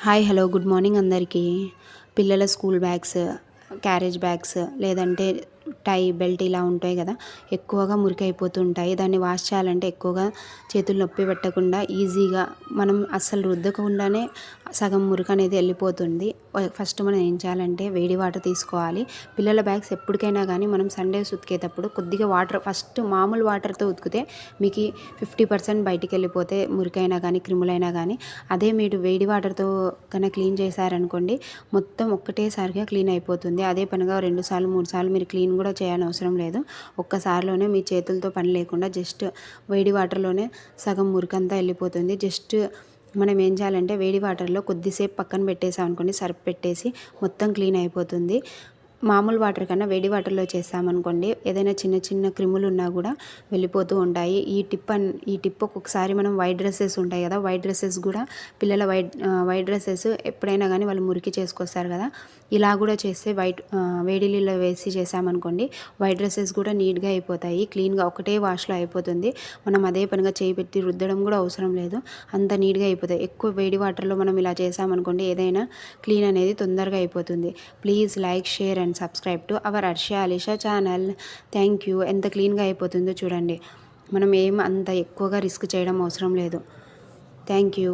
Hi hello good morning అందరికీ. పిల్లల school bags, carriage bags లేదంటే టై బెల్ట్ ఇలా ఉంటాయి కదా, ఎక్కువగా మురికి అయిపోతుంటాయి. దాన్ని వాష్ చేయాలంటే ఎక్కువగా చేతులు నొప్పి పెట్టకుండా ఈజీగా మనం అస్సలు రుద్దకుండానే సగం మురికి అనేది వెళ్ళిపోతుంది. ఫస్ట్ మనం ఏం చేయాలంటే వేడి వాటర్ తీసుకోవాలి. పిల్లల బ్యాగ్స్ ఎప్పటికైనా కానీ మనం సండేస్ ఉతికేటప్పుడు కొద్దిగా వాటర్ ఫస్ట్ మామూలు వాటర్తో ఉతికితే మీకు 50% బయటికి వెళ్ళిపోతే మురికైనా కానీ క్రిములైనా కానీ, అదే మీరు వేడి వాటర్తో కనుక క్లీన్ చేశారనుకోండి మొత్తం ఒక్కటేసారిగా క్లీన్ అయిపోతుంది. అదే పనిగా 2 సార్లు 3 సార్లు మీరు క్లీన్ కూడా చేయనవసరం లేదు. ఒక్కసారిలోనే మీ చేతులతో పని లేకుండా జస్ట్ వేడి వాటర్లోనే సగం మురికంతా వెళ్ళిపోతుంది. జస్ట్ మనం ఏం చేయాలంటే వేడి వాటర్లో కొద్దిసేపు పక్కన పెట్టేసాం అనుకోండి, సర్ఫ్ పెట్టేసి మొత్తం క్లీన్ అయిపోతుంది. మామూలు వాటర్ కన్నా వేడి వాటర్లో చేసామనుకోండి ఏదైనా చిన్న చిన్న క్రిములు ఉన్నా కూడా వెళ్ళిపోతూ ఉంటాయి. ఈ టిప్ ఒక్కొక్కసారి మనం వైట్ డ్రెస్సెస్ ఉంటాయి కదా, వైట్ డ్రెస్సెస్ కూడా పిల్లల వైట్ డ్రెస్సెస్ ఎప్పుడైనా కానీ వాళ్ళు మురికి చేసుకొస్తారు కదా, ఇలా కూడా చేస్తే వేడి నీళ్ళలో వేసి చేసామనుకోండి వైట్ డ్రెస్సెస్ కూడా నీట్గా అయిపోతాయి. క్లీన్గా ఒకటే వాష్లో అయిపోతుంది. మనం అదే పనిగా చేయి పెట్టి రుద్దడం కూడా అవసరం లేదు, అంత నీట్గా అయిపోతాయి. ఎక్కువ వేడి వాటర్లో మనం ఇలా చేసామనుకోండి ఏదైనా క్లీన్ అనేది తొందరగా అయిపోతుంది. Please like, share and subscribe to our Arshiya Alisha channel. Thank you. ఎంత క్లీన్గా అయిపోతుందో చూడండి. మనం అంత ఎక్కువగా రిస్క్ చేయడం అవసరం లేదు. Thank you.